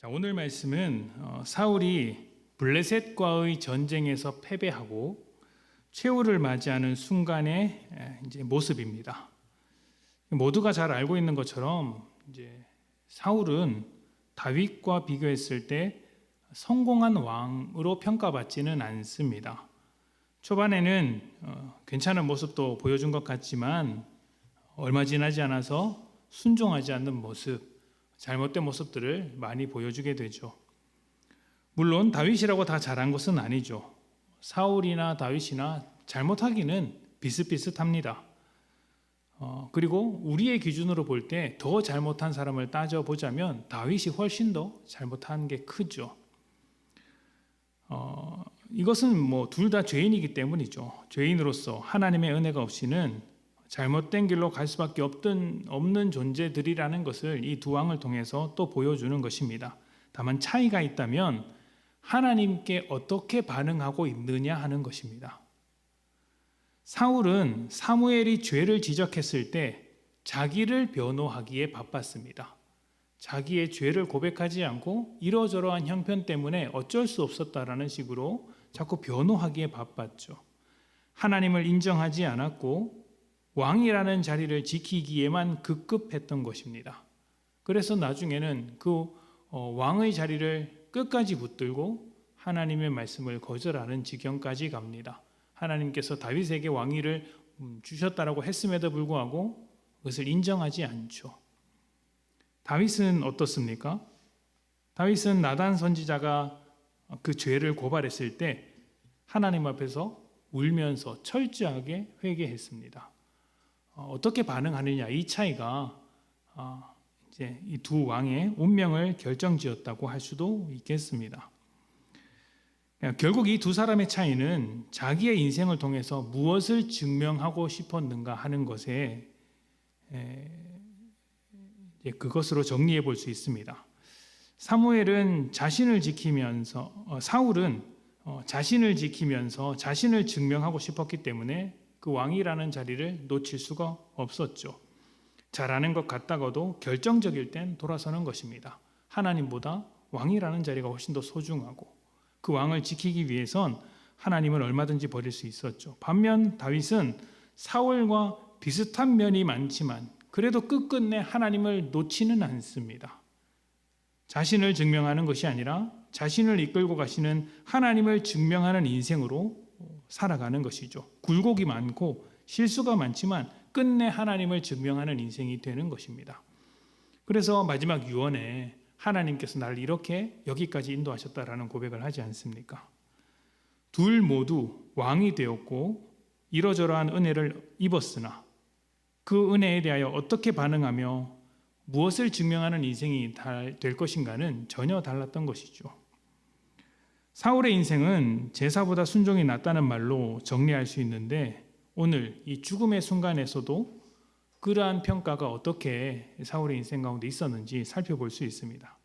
자, 오늘 말씀은 사울이 블레셋과의 전쟁에서 패배하고 최후를 맞이하는 순간의 이제 모습입니다. 모두가 잘 알고 있는 것처럼 이제 사울은 다윗과 비교했을 때 성공한 왕으로 평가받지는 않습니다. 초반에는 괜찮은 모습도 보여준 것 같지만 얼마 지나지 않아서 순종하지 않는 모습, 잘못된 모습들을 많이 보여주게 되죠. 물론 다윗이라고 다 잘한 것은 아니죠. 사울이나 다윗이나 잘못하기는 비슷비슷합니다. 그리고 우리의 기준으로 볼 때 더 잘못한 사람을 따져보자면 다윗이 훨씬 더 잘못한 게 크죠. 이것은 뭐 둘 다 죄인이기 때문이죠. 죄인으로서 하나님의 은혜가 없이는 잘못된 길로 갈 수밖에 없는 존재들이라는 것을 이 두 왕을 통해서 또 보여주는 것입니다. 다만 차이가 있다면 하나님께 어떻게 반응하고 있느냐 하는 것입니다. 사울은 사무엘이 죄를 지적했을 때 자기를 변호하기에 바빴습니다. 자기의 죄를 고백하지 않고 이러저러한 형편 때문에 어쩔 수 없었다라는 식으로 자꾸 변호하기에 바빴죠. 하나님을 인정하지 않았고 왕이라는 자리를 지키기에만 급급했던 것입니다. 그래서 나중에는 그 왕의 자리를 끝까지 붙들고 하나님의 말씀을 거절하는 지경까지 갑니다. 하나님께서 다윗에게 왕위를 주셨다라고 했음에도 불구하고 그것을 인정하지 않죠. 다윗은 어떻습니까? 다윗은 나단 선지자가 그 죄를 고발했을 때 하나님 앞에서 울면서 철저하게 회개했습니다. 어떻게 반응하느냐, 이 차이가 이제 이 두 왕의 운명을 결정지었다고 할 수도 있겠습니다. 결국 이 두 사람의 차이는 자기의 인생을 통해서 무엇을 증명하고 싶었는가 하는 것에 그것으로 정리해 볼 수 있습니다. 사울은 자신을 지키면서 자신을 증명하고 싶었기 때문에 그 왕이라는 자리를 놓칠 수가 없었죠. 잘하는 것 같다가도 결정적일 땐 돌아서는 것입니다. 하나님보다 왕이라는 자리가 훨씬 더 소중하고 그 왕을 지키기 위해선 하나님을 얼마든지 버릴 수 있었죠. 반면 다윗은 사울과 비슷한 면이 많지만 그래도 끝끝내 하나님을 놓지는 않습니다. 자신을 증명하는 것이 아니라 자신을 이끌고 가시는 하나님을 증명하는 인생으로 살아가는 것이죠. 굴곡이 많고 실수가 많지만 끝내 하나님을 증명하는 인생이 되는 것입니다. 그래서 마지막 유언에 하나님께서 나를 이렇게 여기까지 인도하셨다라는 고백을 하지 않습니까? 둘 모두 왕이 되었고 이러저러한 은혜를 입었으나 그 은혜에 대하여 어떻게 반응하며 무엇을 증명하는 인생이 될 것인가는 전혀 달랐던 것이죠. 사울의 인생은 제사보다 순종이 낫다는 말로 정리할 수 있는데 오늘 이 죽음의 순간에서도 그러한 평가가 어떻게 사울의 인생 가운데 있었는지 살펴볼 수 있습니다.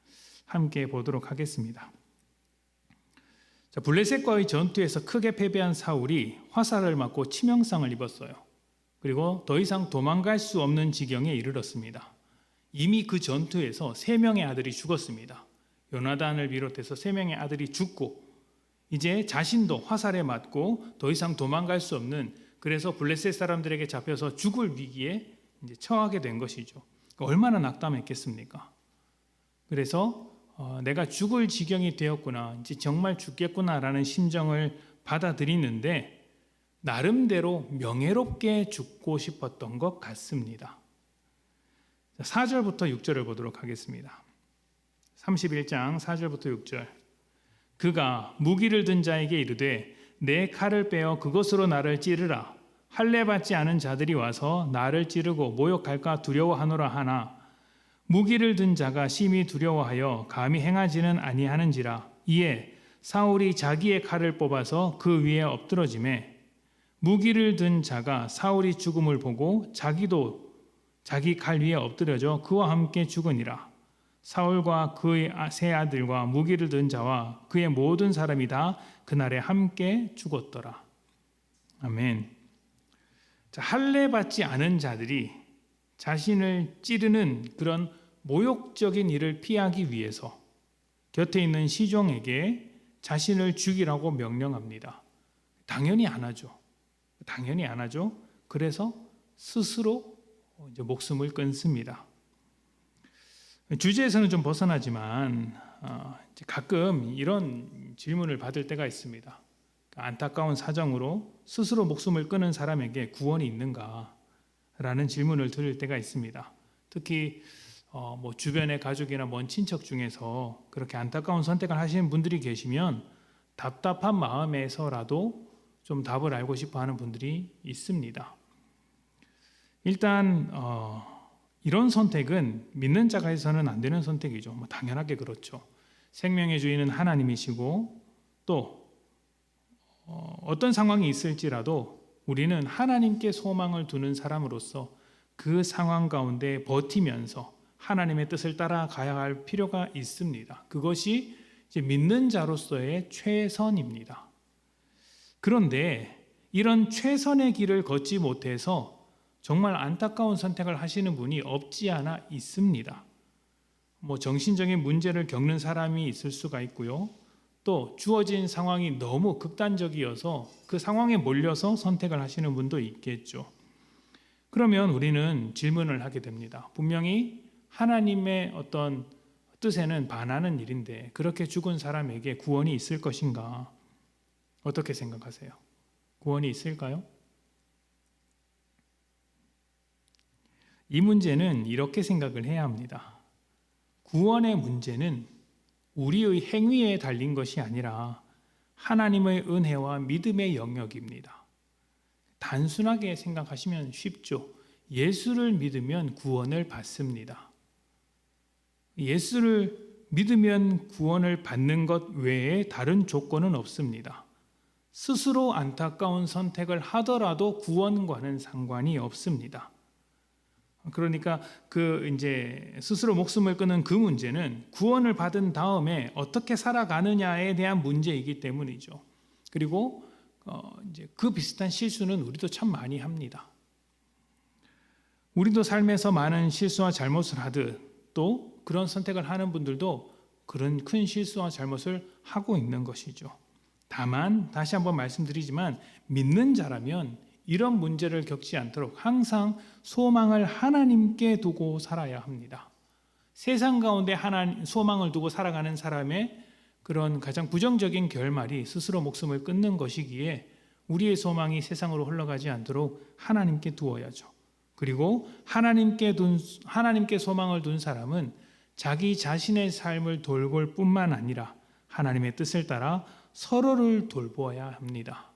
함께 보도록 하겠습니다. 자, 블레셋과의 전투에서 크게 패배한 사울이 화살을 맞고 치명상을 입었어요. 그리고 더 이상 도망갈 수 없는 지경에 이르렀습니다. 이미 그 전투에서 3명의 아들이 죽었습니다. 요나단을 비롯해서 3명의 아들이 죽고 이제 자신도 화살에 맞고 더 이상 도망갈 수 없는, 그래서 블레셋 사람들에게 잡혀서 죽을 위기에 이제 처하게 된 것이죠. 얼마나 낙담했겠습니까? 그래서 내가 죽을 지경이 되었구나, 이제 정말 죽겠구나라는 심정을 받아들이는데 나름대로 명예롭게 죽고 싶었던 것 같습니다. 4절부터 6절을 보도록 하겠습니다. 31장 4절부터 6절. 그가 무기를 든 자에게 이르되 내 칼을 빼어 그것으로 나를 찌르라. 할례 받지 않은 자들이 와서 나를 찌르고 모욕할까 두려워하노라 하나 무기를 든 자가 심히 두려워하여 감히 행하지는 아니하는지라. 이에 사울이 자기의 칼을 뽑아서 그 위에 엎드러지매 무기를 든 자가 사울이 죽음을 보고 자기도 자기 칼 위에 엎드려져 그와 함께 죽으니라. 사울과 그의 세 아들과 무기를 든 자와 그의 모든 사람이 다 그날에 함께 죽었더라. 아멘. 자, 할례 받지 않은 자들이 자신을 찌르는 그런 모욕적인 일을 피하기 위해서 곁에 있는 시종에게 자신을 죽이라고 명령합니다. 당연히 안 하죠. 당연히 안 하죠. 그래서 스스로 이제 목숨을 끊습니다. 주제에서는 좀 벗어나지만 가끔 이런 질문을 받을 때가 있습니다. 안타까운 사정으로 스스로 목숨을 끊은 사람에게 구원이 있는가? 라는 질문을 들을 때가 있습니다. 특히 뭐 주변의 가족이나 먼 친척 중에서 그렇게 안타까운 선택을 하시는 분들이 계시면 답답한 마음에서라도 좀 답을 알고 싶어 하는 분들이 있습니다. 일단 이런 선택은 믿는 자가 해서는 안 되는 선택이죠. 뭐 당연하게 그렇죠. 생명의 주인은 하나님이시고 또 어떤 상황이 있을지라도 우리는 하나님께 소망을 두는 사람으로서 그 상황 가운데 버티면서 하나님의 뜻을 따라가야 할 필요가 있습니다. 그것이 이제 믿는 자로서의 최선입니다. 그런데 이런 최선의 길을 걷지 못해서 정말 안타까운 선택을 하시는 분이 없지 않아 있습니다. 뭐 정신적인 문제를 겪는 사람이 있을 수가 있고요. 또 주어진 상황이 너무 극단적이어서 그 상황에 몰려서 선택을 하시는 분도 있겠죠. 그러면 우리는 질문을 하게 됩니다. 분명히 하나님의 어떤 뜻에는 반하는 일인데 그렇게 죽은 사람에게 구원이 있을 것인가? 어떻게 생각하세요? 구원이 있을까요? 이 문제는 이렇게 생각을 해야 합니다. 구원의 문제는 우리의 행위에 달린 것이 아니라 하나님의 은혜와 믿음의 영역입니다. 단순하게 생각하시면 쉽죠. 예수를 믿으면 구원을 받습니다. 예수를 믿으면 구원을 받는 것 외에 다른 조건은 없습니다. 스스로 안타까운 선택을 하더라도 구원과는 상관이 없습니다. 그러니까 이제 스스로 목숨을 끊는 그 문제는 구원을 받은 다음에 어떻게 살아가느냐에 대한 문제이기 때문이죠. 그리고 이제 그 비슷한 실수는 우리도 참 많이 합니다. 우리도 삶에서 많은 실수와 잘못을 하듯 또 그런 선택을 하는 분들도 그런 큰 실수와 잘못을 하고 있는 것이죠. 다만 다시 한번 말씀드리지만 믿는 자라면 이런 문제를 겪지 않도록 항상 소망을 하나님께 두고 살아야 합니다. 세상 가운데 소망을 두고 살아가는 사람의 그런 가장 부정적인 결말이 스스로 목숨을 끊는 것이기에 우리의 소망이 세상으로 흘러가지 않도록 하나님께 두어야죠. 그리고 하나님께 소망을 둔 사람은 자기 자신의 삶을 돌볼 뿐만 아니라 하나님의 뜻을 따라 서로를 돌보아야 합니다.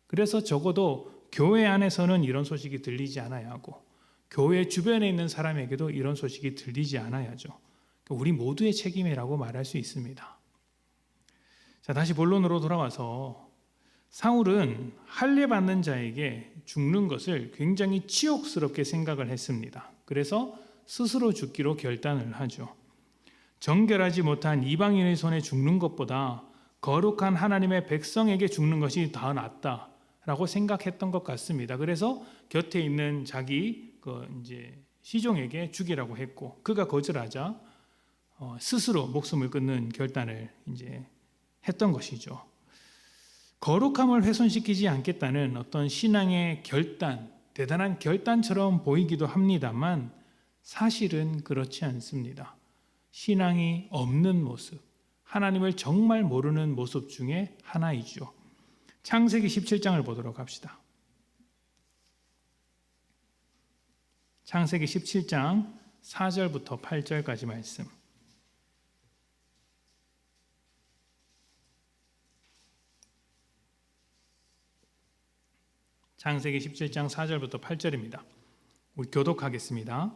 그래서 적어도 교회 안에서는 이런 소식이 들리지 않아야 하고 교회 주변에 있는 사람에게도 이런 소식이 들리지 않아야죠. 우리 모두의 책임이라고 말할 수 있습니다. 자, 다시 본론으로 돌아와서 사울은 할례 받는 자에게 죽는 것을 굉장히 치욕스럽게 생각을 했습니다. 그래서 스스로 죽기로 결단을 하죠. 정결하지 못한 이방인의 손에 죽는 것보다 거룩한 하나님의 백성에게 죽는 것이 더 낫다라고 생각했던 것 같습니다. 그래서 곁에 있는 자기 이제 시종에게 죽이라고 했고 그가 거절하자 스스로 목숨을 끊는 결단을 이제 했던 것이죠. 거룩함을 훼손시키지 않겠다는 어떤 신앙의 결단, 대단한 결단처럼 보이기도 합니다만 사실은 그렇지 않습니다. 신앙이 없는 모습, 하나님을 정말 모르는 모습 중에 하나이죠. 창세기 17장을 보도록 합시다. 창세기 17장 4절부터 8절까지 말씀. 창세기 17장 4절부터 8절입니다. 우리 교독하겠습니다.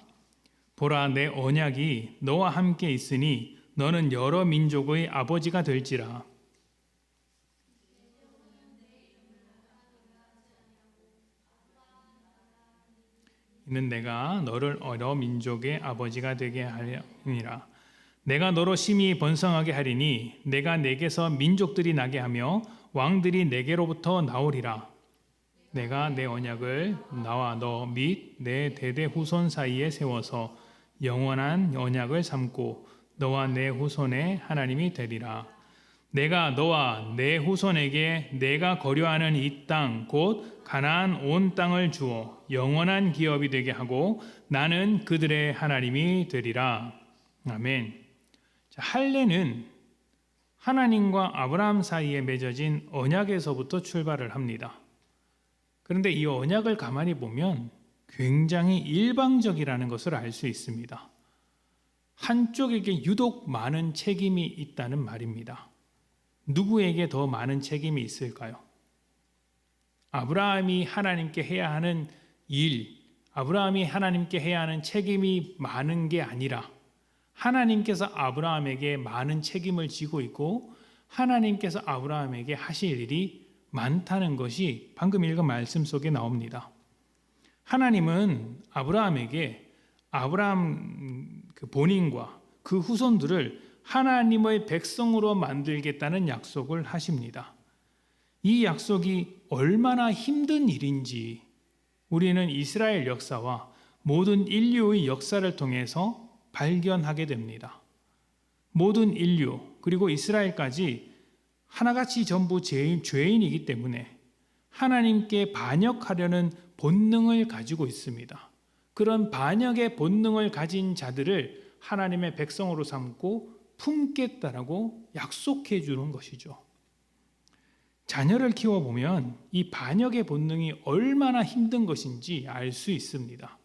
보라, 내 언약이 너와 함께 있으니 너는 여러 민족의 아버지가 될지라. 이는 내가 너를 여러 민족의 아버지가 되게 하리니라. 내가 너로 심히 번성하게 하리니 내가 내게서 민족들이 나게 하며 왕들이 내게로부터 나오리라. 내가 내 언약을 나와 너 및 내 대대 후손 사이에 세워서 영원한 언약을 삼고 너와 내 후손의 하나님이 되리라. 내가 너와 내 후손에게 내가 거류하는 이 땅 곧 가나안 온 땅을 주어 영원한 기업이 되게 하고 나는 그들의 하나님이 되리라. 아멘. 자, 할례는 하나님과 아브라함 사이에 맺어진 언약에서부터 출발을 합니다. 그런데 이 언약을 가만히 보면 굉장히 일방적이라는 것을 알 수 있습니다. 한쪽에게 유독 많은 책임이 있다는 말입니다. 누구에게 더 많은 책임이 있을까요? 아브라함이 하나님께 해야 하는 일, 아브라함이 하나님께 해야 하는 책임이 많은 게 아니라 하나님께서 아브라함에게 많은 책임을 지고 있고 하나님께서 아브라함에게 하실 일이 많다는 것이 방금 읽은 말씀 속에 나옵니다. 하나님은 아브라함에게 아브라함 그 본인과 그 후손들을 하나님의 백성으로 만들겠다는 약속을 하십니다. 이 약속이 얼마나 힘든 일인지 우리는 이스라엘 역사와 모든 인류의 역사를 통해서 발견하게 됩니다. 모든 인류 그리고 이스라엘까지 하나같이 전부 죄인이기 때문에 하나님께 반역하려는 본능을 가지고 있습니다. 그런 반역의 본능을 가진 자들을 하나님의 백성으로 삼고 품겠다라고 약속해 주는 것이죠. 자녀를 키워보면 이 반역의 본능이 얼마나 힘든 것인지 알 수 있습니다.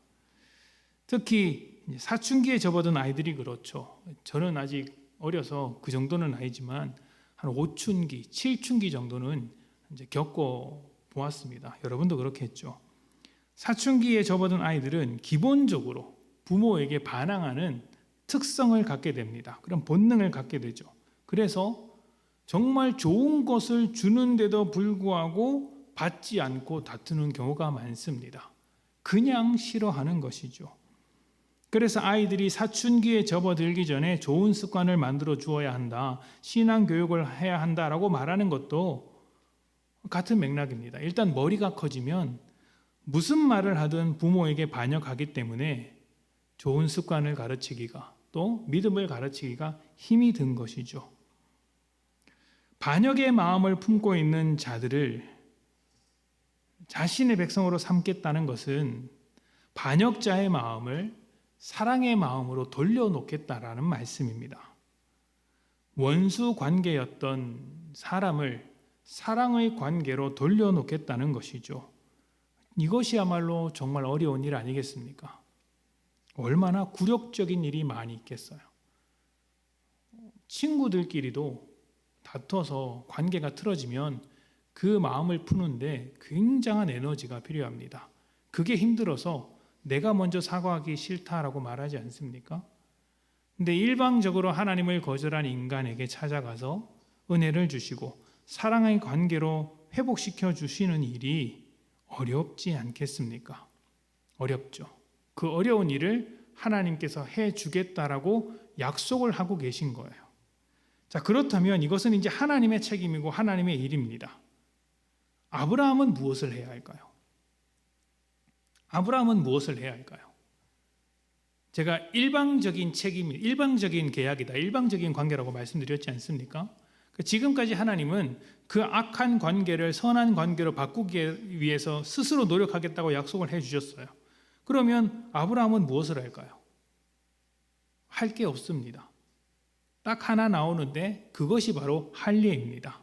특히 사춘기에 접어든 아이들이 그렇죠. 저는 아직 어려서 그 정도는 아니지만 한 5춘기, 7춘기 정도는 이제 겪어 보았습니다. 여러분도 그렇겠죠. 사춘기에 접어든 아이들은 기본적으로 부모에게 반항하는 특성을 갖게 됩니다. 그런 본능을 갖게 되죠. 그래서 정말 좋은 것을 주는데도 불구하고 받지 않고 다투는 경우가 많습니다. 그냥 싫어하는 것이죠. 그래서 아이들이 사춘기에 접어들기 전에 좋은 습관을 만들어 주어야 한다, 신앙 교육을 해야 한다라고 말하는 것도 같은 맥락입니다. 일단 머리가 커지면 무슨 말을 하든 부모에게 반역하기 때문에 좋은 습관을 가르치기가 또 믿음을 가르치기가 힘이 든 것이죠. 반역의 마음을 품고 있는 자들을 자신의 백성으로 삼겠다는 것은 반역자의 마음을 사랑의 마음으로 돌려놓겠다라는 말씀입니다. 원수 관계였던 사람을 사랑의 관계로 돌려놓겠다는 것이죠. 이것이야말로 정말 어려운 일 아니겠습니까? 얼마나 굴욕적인 일이 많이 있겠어요. 친구들끼리도 다퉈서 관계가 틀어지면 그 마음을 푸는데 굉장한 에너지가 필요합니다. 그게 힘들어서 내가 먼저 사과하기 싫다라고 말하지 않습니까? 근데 일방적으로 하나님을 거절한 인간에게 찾아가서 은혜를 주시고 사랑의 관계로 회복시켜 주시는 일이 어렵지 않겠습니까? 어렵죠. 그 어려운 일을 하나님께서 해 주겠다라고 약속을 하고 계신 거예요. 자, 그렇다면 이것은 이제 하나님의 책임이고 하나님의 일입니다. 아브라함은 무엇을 해야 할까요? 아브라함은 무엇을 해야 할까요? 제가 일방적인 책임, 일방적인 계약이다, 일방적인 관계라고 말씀드렸지 않습니까? 지금까지 하나님은 그 악한 관계를 선한 관계로 바꾸기 위해서 스스로 노력하겠다고 약속을 해주셨어요. 그러면 아브라함은 무엇을 할까요? 할 게 없습니다. 딱 하나 나오는데 그것이 바로 할례입니다.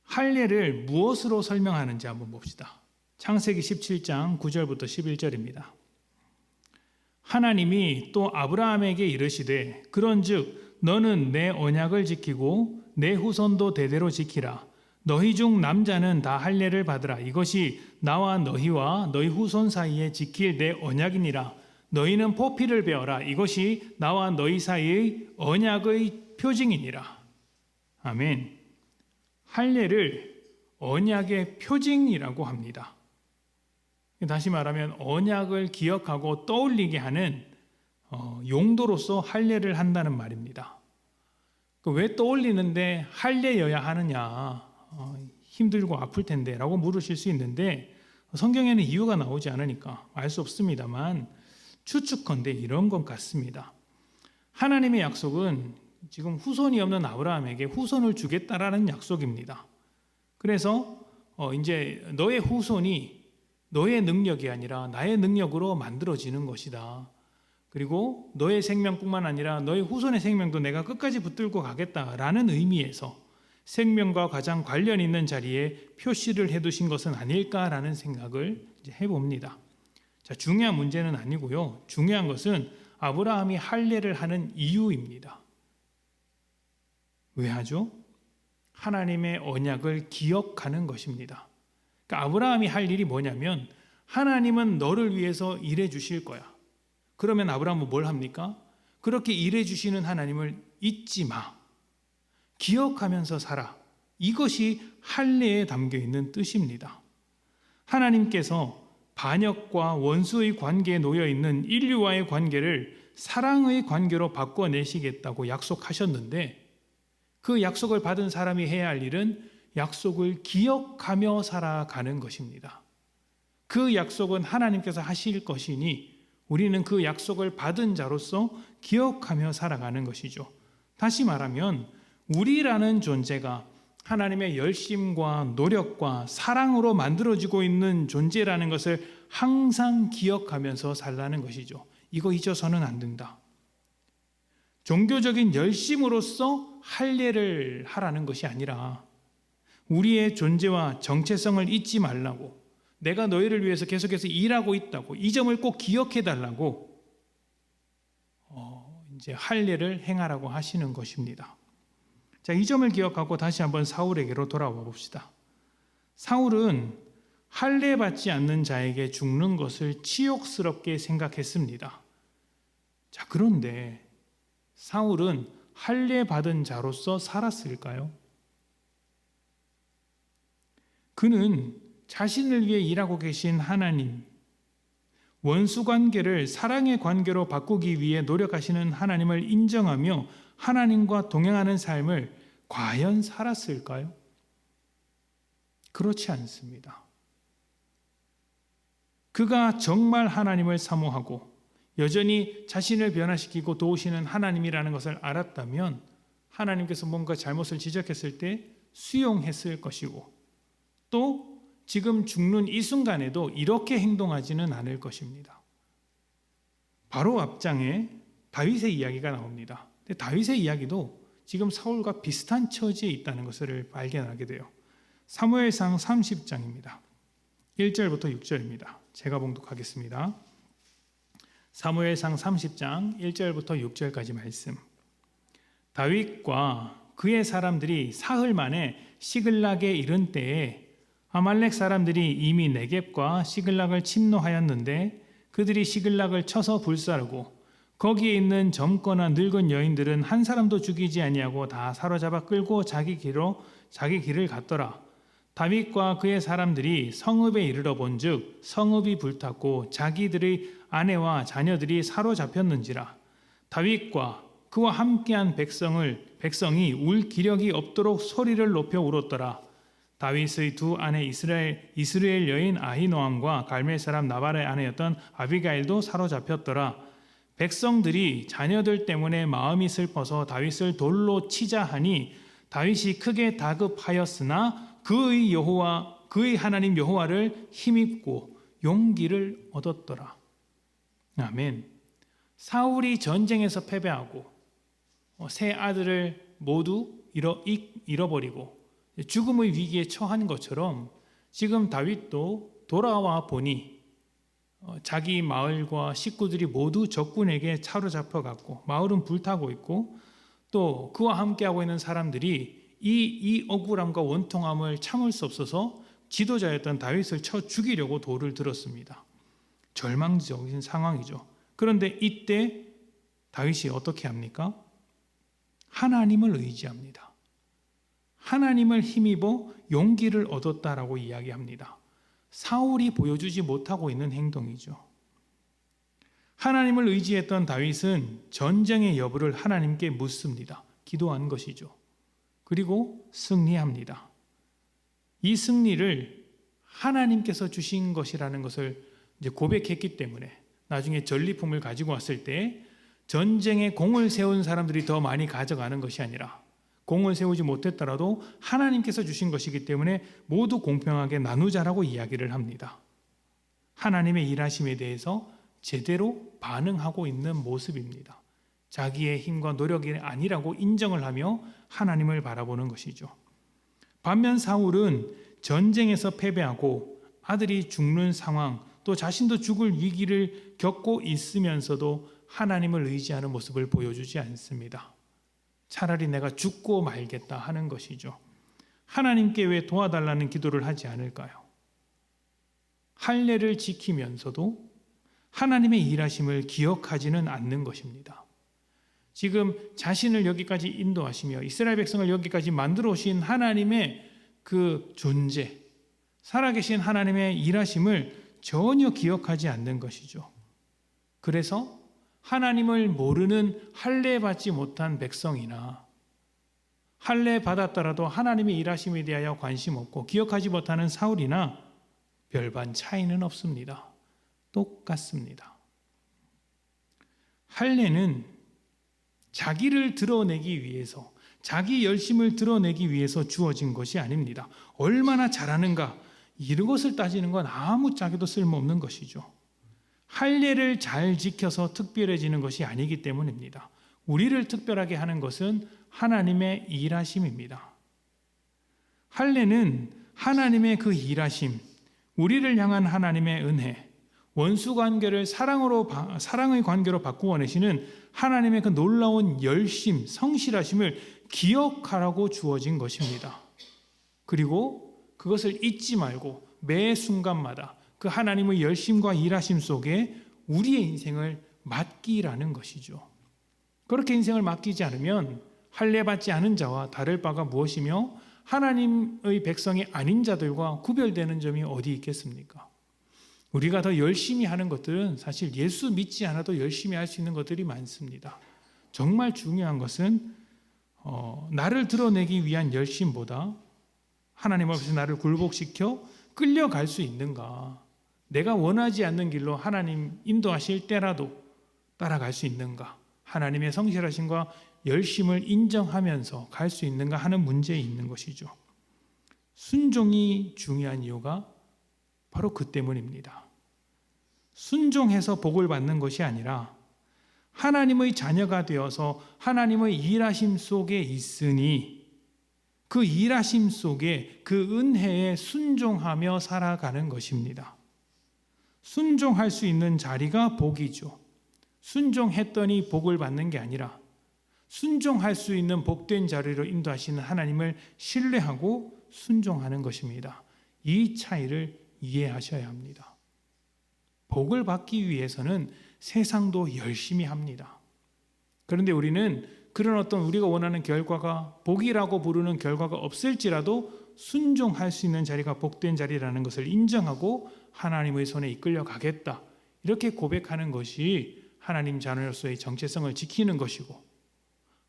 할례를 무엇으로 설명하는지 한번 봅시다. 창세기 17장 9절부터 11절입니다. 하나님이 또 아브라함에게 이르시되 그런즉 너는 내 언약을 지키고 내 후손도 대대로 지키라. 너희 중 남자는 다 할례를 받으라. 이것이 나와 너희와 너희 후손 사이에 지킬 내 언약이니라. 너희는 포피를 베어라. 이것이 나와 너희 사이의 언약의 표징이니라. 아멘. 할례를 언약의 표징이라고 합니다. 다시 말하면 언약을 기억하고 떠올리게 하는 용도로서 할례를 한다는 말입니다. 왜 떠올리는데 할례여야 하느냐, 힘들고 아플 텐데 라고 물으실 수 있는데 성경에는 이유가 나오지 않으니까 알 수 없습니다만 추측컨대 이런 것 같습니다. 하나님의 약속은 지금 후손이 없는 아브라함에게 후손을 주겠다라는 약속입니다. 그래서 이제 너의 후손이 너의 능력이 아니라 나의 능력으로 만들어지는 것이다. 그리고 너의 생명뿐만 아니라 너의 후손의 생명도 내가 끝까지 붙들고 가겠다라는 의미에서 생명과 가장 관련 있는 자리에 표시를 해두신 것은 아닐까라는 생각을 이제 해봅니다. 자, 중요한 문제는 아니고요. 중요한 것은 아브라함이 할례를 하는 이유입니다. 왜 하죠? 하나님의 언약을 기억하는 것입니다. 그러니까 아브라함이 할 일이 뭐냐면 하나님은 너를 위해서 일해 주실 거야. 그러면 아브라함은 뭘 합니까? 그렇게 일해 주시는 하나님을 잊지 마. 기억하면서 살아. 이것이 할례에 담겨 있는 뜻입니다. 하나님께서 반역과 원수의 관계에 놓여 있는 인류와의 관계를 사랑의 관계로 바꿔내시겠다고 약속하셨는데 그 약속을 받은 사람이 해야 할 일은 약속을 기억하며 살아가는 것입니다. 그 약속은 하나님께서 하실 것이니 우리는 그 약속을 받은 자로서 기억하며 살아가는 것이죠. 다시 말하면 우리라는 존재가 하나님의 열심과 노력과 사랑으로 만들어지고 있는 존재라는 것을 항상 기억하면서 살라는 것이죠. 이거 잊어서는 안 된다. 종교적인 열심으로서 할례를 하라는 것이 아니라 우리의 존재와 정체성을 잊지 말라고, 내가 너희를 위해서 계속해서 일하고 있다고, 이 점을 꼭 기억해 달라고 이제 할례를 행하라고 하시는 것입니다. 자, 이 점을 기억하고 다시 한번 사울에게로 돌아와 봅시다. 사울은 할례 받지 않는 자에게 죽는 것을 치욕스럽게 생각했습니다. 자, 그런데 사울은 할례 받은 자로서 살았을까요? 그는 자신을 위해 일하고 계신 하나님, 원수 관계를 사랑의 관계로 바꾸기 위해 노력하시는 하나님을 인정하며 하나님과 동행하는 삶을 과연 살았을까요? 그렇지 않습니다. 그가 정말 하나님을 사모하고 여전히 자신을 변화시키고 도우시는 하나님이라는 것을 알았다면 하나님께서 뭔가 잘못을 지적했을 때 수용했을 것이고 또 지금 죽는 이 순간에도 이렇게 행동하지는 않을 것입니다. 바로 앞장에 다윗의 이야기가 나옵니다. 근데 다윗의 이야기도 지금 사울과 비슷한 처지에 있다는 것을 발견하게 돼요. 사무엘상 30장입니다. 1절부터 6절입니다. 제가 봉독하겠습니다. 사무엘상 30장 1절부터 6절까지 말씀. 다윗과 그의 사람들이 사흘 만에 시글락에 이른 때에 아말렉 사람들이 이미 네겝과 시글락을 침노하였는데 그들이 시글락을 쳐서 불사르고 거기에 있는 젊거나 늙은 여인들은 한 사람도 죽이지 아니하고 다 사로잡아 끌고 자기 길을 갔더라. 다윗과 그의 사람들이 성읍에 이르러 본즉 성읍이 불탔고 자기들의 아내와 자녀들이 사로잡혔는지라. 다윗과 그와 함께한 백성이 울 기력이 없도록 소리를 높여 울었더라. 다윗의 두 아내 이스라엘 여인 아히노암과 갈멜 사람 나발의 아내였던 아비가일도 사로잡혔더라. 백성들이 자녀들 때문에 마음이 슬퍼서 다윗을 돌로 치자 하니 다윗이 크게 다급하였으나 그의 하나님 여호와를 힘입고 용기를 얻었더라. 아멘. 사울이 전쟁에서 패배하고 세 아들을 모두 잃어버리고 죽음의 위기에 처한 것처럼 지금 다윗도 돌아와 보니 자기 마을과 식구들이 모두 적군에게 사로잡혀갔고 마을은 불타고 있고 또 그와 함께하고 있는 사람들이 이 억울함과 원통함을 참을 수 없어서 지도자였던 다윗을 쳐 죽이려고 돌을 들었습니다. 절망적인 상황이죠. 그런데 이때 다윗이 어떻게 합니까? 하나님을 의지합니다. 하나님을 힘입어 용기를 얻었다라고 이야기합니다. 사울이 보여주지 못하고 있는 행동이죠. 하나님을 의지했던 다윗은 전쟁의 여부를 하나님께 묻습니다. 기도한 것이죠. 그리고 승리합니다. 이 승리를 하나님께서 주신 것이라는 것을 이제 고백했기 때문에 나중에 전리품을 가지고 왔을 때 전쟁에 공을 세운 사람들이 더 많이 가져가는 것이 아니라 공을 세우지 못했더라도 하나님께서 주신 것이기 때문에 모두 공평하게 나누자라고 이야기를 합니다. 하나님의 일하심에 대해서 제대로 반응하고 있는 모습입니다. 자기의 힘과 노력이 아니라고 인정을 하며 하나님을 바라보는 것이죠. 반면 사울은 전쟁에서 패배하고 아들이 죽는 상황, 또 자신도 죽을 위기를 겪고 있으면서도 하나님을 의지하는 모습을 보여주지 않습니다. 차라리 내가 죽고 말겠다 하는 것이죠. 하나님께 왜 도와달라는 기도를 하지 않을까요? 할례를 지키면서도 하나님의 일하심을 기억하지는 않는 것입니다. 지금 자신을 여기까지 인도하시며 이스라엘 백성을 여기까지 만들어 오신 하나님의 그 존재, 살아계신 하나님의 일하심을 전혀 기억하지 않는 것이죠. 그래서 하나님을 모르는 할례 받지 못한 백성이나 할례 받았더라도 하나님의 일하심에 대하여 관심 없고 기억하지 못하는 사울이나 별반 차이는 없습니다. 똑같습니다. 할례는 자기를 드러내기 위해서, 자기 열심을 드러내기 위해서 주어진 것이 아닙니다. 얼마나 잘하는가 이런 것을 따지는 건 아무짝에도 쓸모없는 것이죠. 할례를 잘 지켜서 특별해지는 것이 아니기 때문입니다. 우리를 특별하게 하는 것은 하나님의 일하심입니다. 할례는 하나님의 그 일하심, 우리를 향한 하나님의 은혜, 원수 관계를 사랑의 관계로 바꾸어 내시는 하나님의 그 놀라운 열심, 성실하심을 기억하라고 주어진 것입니다. 그리고 그것을 잊지 말고 매 순간마다 그 하나님의 열심과 일하심 속에 우리의 인생을 맡기라는 것이죠. 그렇게 인생을 맡기지 않으면 할례 받지 않은 자와 다를 바가 무엇이며 하나님의 백성이 아닌 자들과 구별되는 점이 어디 있겠습니까? 우리가 더 열심히 하는 것들은 사실 예수 믿지 않아도 열심히 할 수 있는 것들이 많습니다. 정말 중요한 것은 나를 드러내기 위한 열심보다 하나님 앞에서 나를 굴복시켜 끌려갈 수 있는가, 내가 원하지 않는 길로 하나님 인도하실 때라도 따라갈 수 있는가, 하나님의 성실하심과 열심을 인정하면서 갈 수 있는가 하는 문제에 있는 것이죠. 순종이 중요한 이유가 바로 그 때문입니다. 순종해서 복을 받는 것이 아니라 하나님의 자녀가 되어서 하나님의 일하심 속에 있으니 그 일하심 속에 그 은혜에 순종하며 살아가는 것입니다. 순종할 수 있는 자리가 복이죠. 순종했더니 복을 받는 게 아니라 순종할 수 있는 복된 자리로 인도하시는 하나님을 신뢰하고 순종하는 것입니다. 이 차이를 이해하셔야 합니다. 복을 받기 위해서는 세상도 열심히 합니다. 그런데 우리는 그런 어떤 우리가 원하는 결과가, 복이라고 부르는 결과가 없을지라도 순종할 수 있는 자리가 복된 자리라는 것을 인정하고 하나님의 손에 이끌려 가겠다, 이렇게 고백하는 것이 하나님 자녀로서의 정체성을 지키는 것이고,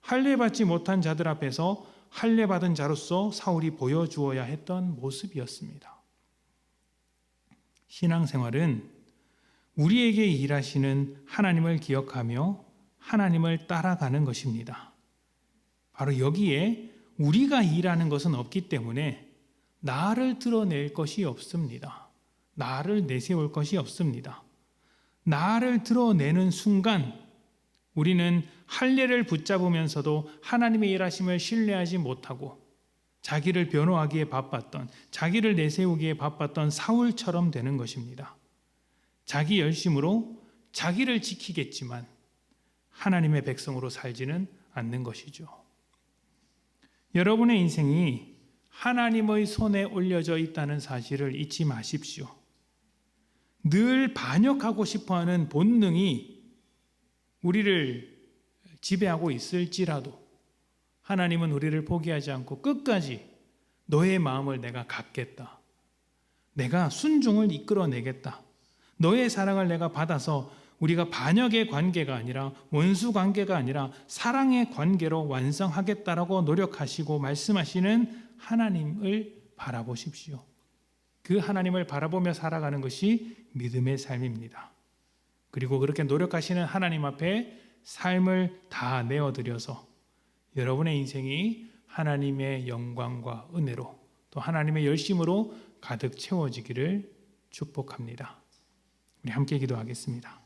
할례 받지 못한 자들 앞에서 할례 받은 자로서 사울이 보여주어야 했던 모습이었습니다. 신앙생활은 우리에게 일하시는 하나님을 기억하며 하나님을 따라가는 것입니다. 바로 여기에 우리가 일하는 것은 없기 때문에 나를 드러낼 것이 없습니다. 나를 내세울 것이 없습니다. 나를 드러내는 순간 우리는 할례를 붙잡으면서도 하나님의 일하심을 신뢰하지 못하고 자기를 변호하기에 바빴던, 자기를 내세우기에 바빴던 사울처럼 되는 것입니다. 자기 열심으로 자기를 지키겠지만 하나님의 백성으로 살지는 않는 것이죠. 여러분의 인생이 하나님의 손에 올려져 있다는 사실을 잊지 마십시오. 늘 반역하고 싶어하는 본능이 우리를 지배하고 있을지라도 하나님은 우리를 포기하지 않고 끝까지 너의 마음을 내가 갖겠다, 내가 순종을 이끌어내겠다, 너의 사랑을 내가 받아서 우리가 반역의 관계가 아니라 원수 관계가 아니라 사랑의 관계로 완성하겠다라고 노력하시고 말씀하시는 하나님을 바라보십시오. 그 하나님을 바라보며 살아가는 것이 믿음의 삶입니다. 그리고 그렇게 노력하시는 하나님 앞에 삶을 다 내어드려서 여러분의 인생이 하나님의 영광과 은혜로 또 하나님의 열심으로 가득 채워지기를 축복합니다. 우리 함께 기도하겠습니다.